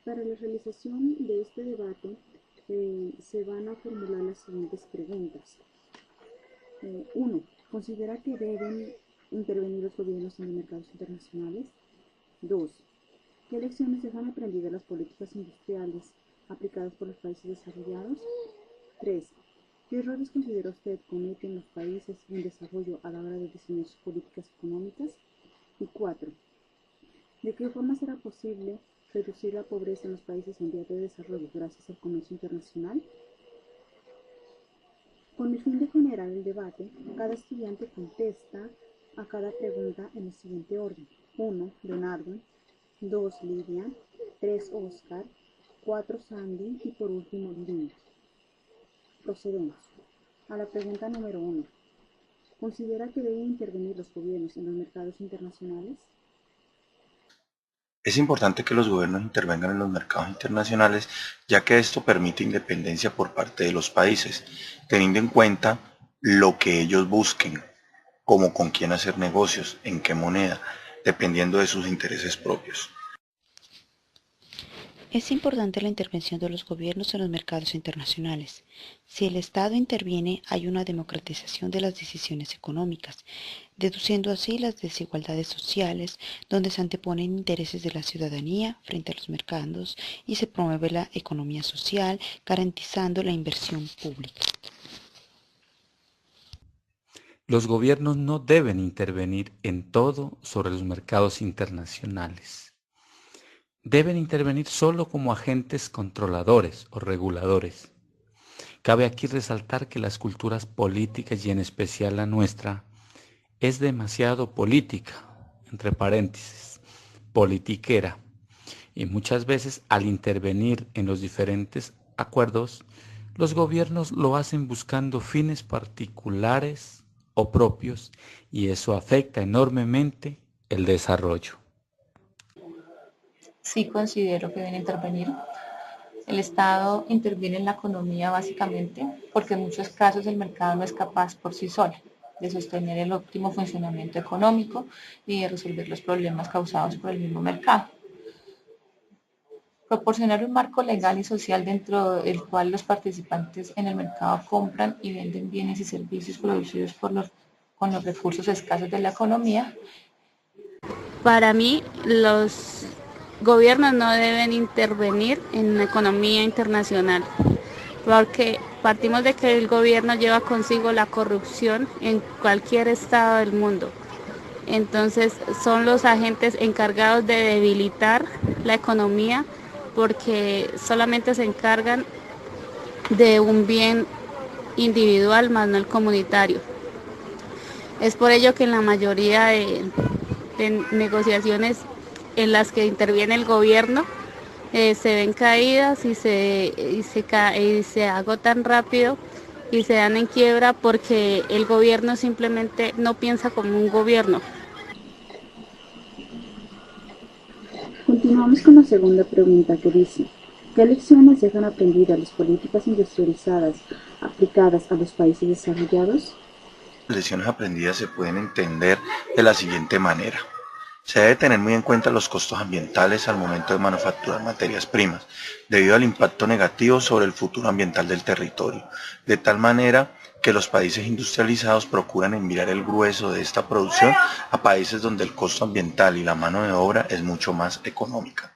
Para la realización de este debate se van a formular las siguientes preguntas. 1. ¿Considera que deben intervenir los gobiernos en los mercados internacionales? 2. ¿Qué lecciones dejan aprendidas las políticas industriales aplicadas por los países desarrollados? 3. ¿Qué errores considera usted cometen los países en desarrollo a la hora de diseñar sus políticas económicas? Y 4. ¿De qué forma será posible reducir la pobreza en los países en vías de desarrollo gracias al comercio internacional? Con el fin de generar el debate, cada estudiante contesta a cada pregunta en el siguiente orden. 1. Leonardo. 2. Lidia. 3. Oscar. 4. Sandy. Y por último, Lina. Procedemos. A la pregunta número 1. ¿Considera que deben intervenir los gobiernos en los mercados internacionales? Es importante que los gobiernos intervengan en los mercados internacionales, ya que esto permite independencia por parte de los países, teniendo en cuenta lo que ellos busquen, como con quién hacer negocios, en qué moneda, dependiendo de sus intereses propios. Es importante la intervención de los gobiernos en los mercados internacionales. Si el Estado interviene, hay una democratización de las decisiones económicas, deduciendo así las desigualdades sociales, donde se anteponen intereses de la ciudadanía frente a los mercados y se promueve la economía social, garantizando la inversión pública. Los gobiernos no deben intervenir en todo sobre los mercados internacionales. Deben intervenir solo como agentes controladores o reguladores. Cabe aquí resaltar que las culturas políticas, y en especial la nuestra, es demasiado política, entre paréntesis, politiquera, y muchas veces al intervenir en los diferentes acuerdos, los gobiernos lo hacen buscando fines particulares o propios, y eso afecta enormemente el desarrollo. Sí considero que deben intervenir. El Estado interviene en la economía básicamente porque en muchos casos el mercado no es capaz por sí solo de sostener el óptimo funcionamiento económico y de resolver los problemas causados por el mismo mercado. Proporcionar un marco legal y social dentro del cual los participantes en el mercado compran y venden bienes y servicios producidos con los recursos escasos de la economía. Para mí, los gobiernos no deben intervenir en la economía internacional, porque partimos de que el gobierno lleva consigo la corrupción en cualquier estado del mundo. Entonces son los agentes encargados de debilitar la economía porque solamente se encargan de un bien individual más no el comunitario. Es por ello que en la mayoría de negociaciones en las que interviene el gobierno se ven caídas y se agotan rápido y se dan en quiebra porque el gobierno simplemente no piensa como un gobierno. Continuamos con la segunda pregunta que dice, ¿qué lecciones dejan aprendidas las políticas industrializadas aplicadas a los países desarrollados? Las lecciones aprendidas se pueden entender de la siguiente manera. Se debe tener muy en cuenta los costos ambientales al momento de manufacturar materias primas, debido al impacto negativo sobre el futuro ambiental del territorio, de tal manera que los países industrializados procuran enviar el grueso de esta producción a países donde el costo ambiental y la mano de obra es mucho más económica.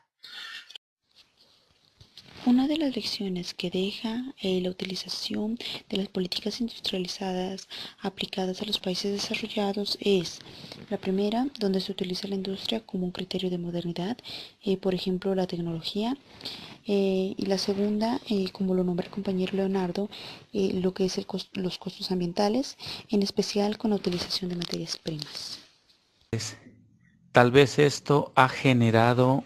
Una de las lecciones que deja la utilización de las políticas industrializadas aplicadas a los países desarrollados es la primera, donde se utiliza la industria como un criterio de modernidad, por ejemplo la tecnología, y la segunda, como lo nombra el compañero Leonardo, lo que es los costos ambientales, en especial con la utilización de materias primas. Tal vez esto ha generado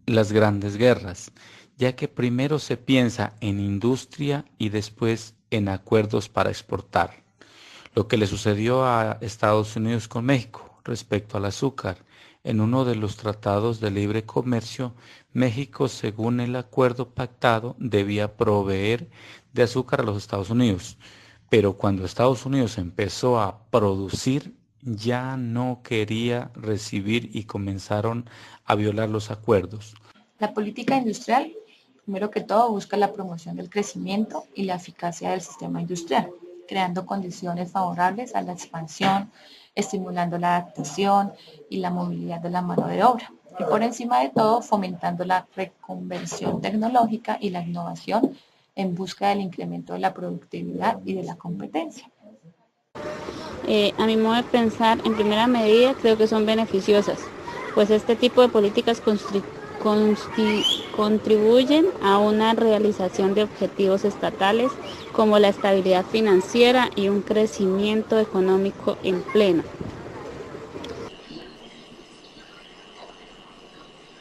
las grandes guerras, ya que primero se piensa en industria y después en acuerdos para exportar. Lo que le sucedió a Estados Unidos con México respecto al azúcar. En uno de los tratados de libre comercio, México, según el acuerdo pactado, debía proveer de azúcar a los Estados Unidos. Pero cuando Estados Unidos empezó a producir, ya no quería recibir y comenzaron a violar los acuerdos. La política industrial, primero que todo, busca la promoción del crecimiento y la eficacia del sistema industrial, creando condiciones favorables a la expansión, estimulando la adaptación y la movilidad de la mano de obra. Y por encima de todo, fomentando la reconversión tecnológica y la innovación en busca del incremento de la productividad y de la competencia. A mi modo de pensar, en primera medida creo que son beneficiosas, pues este tipo de políticas contribuyen a una realización de objetivos estatales como la estabilidad financiera y un crecimiento económico en pleno.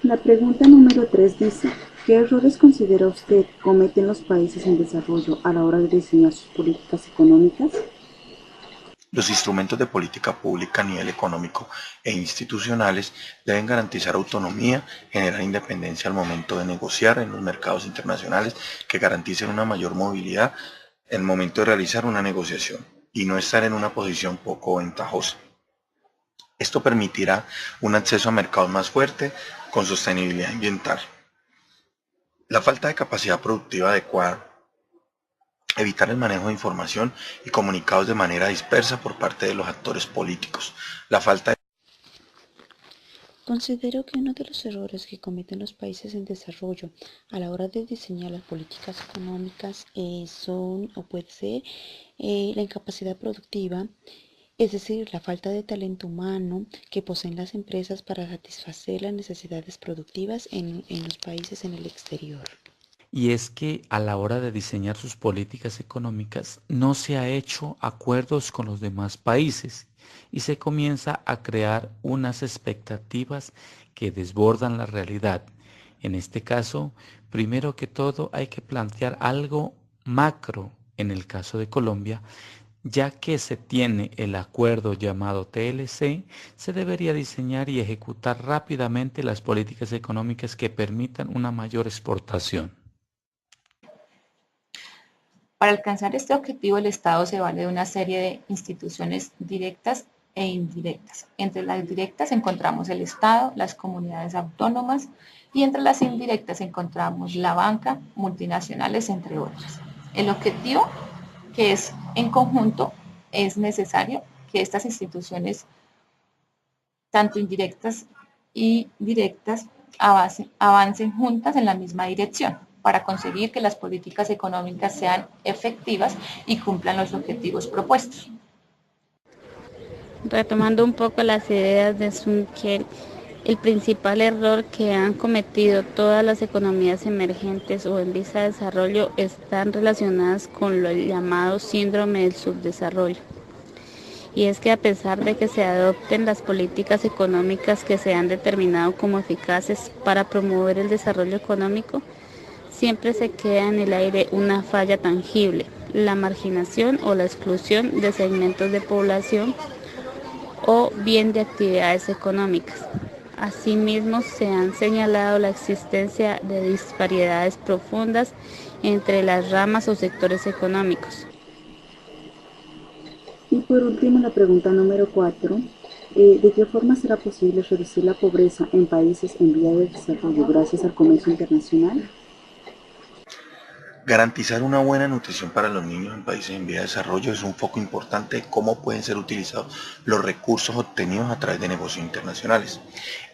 La pregunta número 3 dice, ¿qué errores considera usted cometen los países en desarrollo a la hora de diseñar sus políticas económicas? Los instrumentos de política pública a nivel económico e institucionales deben garantizar autonomía, generar independencia al momento de negociar en los mercados internacionales que garanticen una mayor movilidad en el momento de realizar una negociación y no estar en una posición poco ventajosa. Esto permitirá un acceso a mercados más fuerte con sostenibilidad ambiental. La falta de capacidad productiva adecuada, evitar el manejo de información y comunicados de manera dispersa por parte de los actores políticos. La falta de Considero que uno de los errores que cometen los países en desarrollo a la hora de diseñar las políticas económicas son o puede ser la incapacidad productiva, es decir, la falta de talento humano que poseen las empresas para satisfacer las necesidades productivas en los países en el exterior. Y es que a la hora de diseñar sus políticas económicas no se ha hecho acuerdos con los demás países y se comienza a crear unas expectativas que desbordan la realidad. En este caso, primero que todo hay que plantear algo macro en el caso de Colombia, ya que se tiene el acuerdo llamado TLC, se debería diseñar y ejecutar rápidamente las políticas económicas que permitan una mayor exportación. Para alcanzar este objetivo, el Estado se vale de una serie de instituciones directas e indirectas. Entre las directas encontramos el Estado, las comunidades autónomas y entre las indirectas encontramos la banca, multinacionales, entre otras. El objetivo, que es en conjunto, es necesario que estas instituciones, tanto indirectas y directas, avancen juntas en la misma dirección, para conseguir que las políticas económicas sean efectivas y cumplan los objetivos propuestos. Retomando un poco las ideas de Sunkel, el principal error que han cometido todas las economías emergentes o en vía de desarrollo están relacionadas con lo llamado síndrome del subdesarrollo. Y es que a pesar de que se adopten las políticas económicas que se han determinado como eficaces para promover el desarrollo económico, siempre se queda en el aire una falla tangible, la marginación o la exclusión de segmentos de población o bien de actividades económicas. Asimismo, se han señalado la existencia de disparidades profundas entre las ramas o sectores económicos. Y por último, la pregunta número 4, ¿de qué forma será posible reducir la pobreza en países en vía de desarrollo gracias al comercio internacional? Garantizar una buena nutrición para los niños en países en vía de desarrollo es un foco importante de cómo pueden ser utilizados los recursos obtenidos a través de negocios internacionales.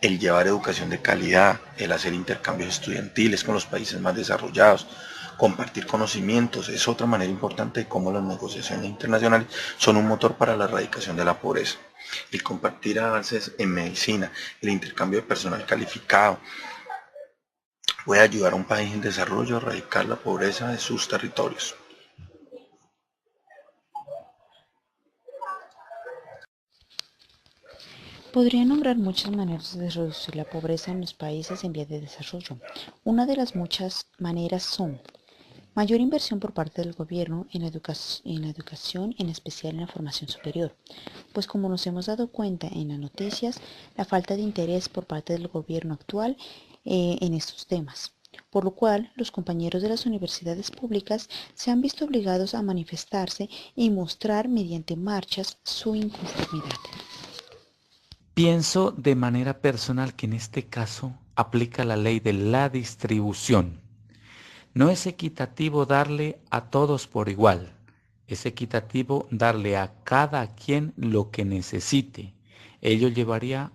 El llevar educación de calidad, el hacer intercambios estudiantiles con los países más desarrollados, compartir conocimientos es otra manera importante de cómo las negociaciones internacionales son un motor para la erradicación de la pobreza. El compartir avances en medicina, el intercambio de personal calificado, puede ayudar a un país en desarrollo a erradicar la pobreza de sus territorios. Podría nombrar muchas maneras de reducir la pobreza en los países en vías de desarrollo. Una de las muchas maneras son mayor inversión por parte del gobierno en la educación, en especial en la formación superior, pues como nos hemos dado cuenta en las noticias, la falta de interés por parte del gobierno actual en estos temas, por lo cual los compañeros de las universidades públicas se han visto obligados a manifestarse y mostrar mediante marchas su inconformidad. Pienso de manera personal que en este caso aplica la ley de la distribución. No es equitativo darle a todos por igual, es equitativo darle a cada quien lo que necesite. Ello llevaría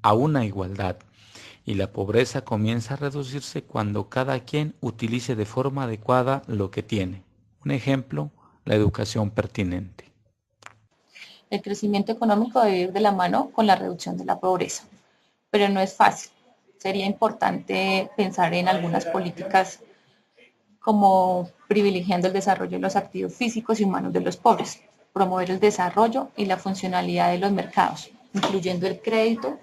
a una igualdad y la pobreza comienza a reducirse cuando cada quien utilice de forma adecuada lo que tiene. Un ejemplo, la educación pertinente. El crecimiento económico debe ir de la mano con la reducción de la pobreza, pero no es fácil. Sería importante pensar en algunas políticas como privilegiando el desarrollo de los activos físicos y humanos de los pobres, promover el desarrollo y la funcionalidad de los mercados, incluyendo el crédito,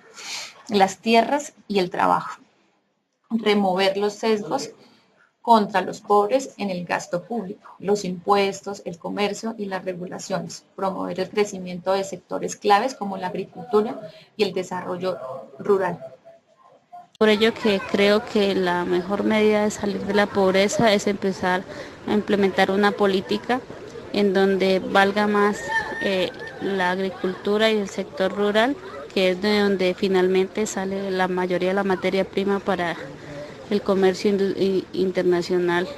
las tierras y el trabajo, remover los sesgos contra los pobres en el gasto público, los impuestos, el comercio y las regulaciones, promover el crecimiento de sectores claves como la agricultura y el desarrollo rural. Por ello que creo que la mejor medida de salir de la pobreza es empezar a implementar una política en donde valga más la agricultura y el sector rural, que es de donde finalmente sale la mayoría de la materia prima para el comercio internacional.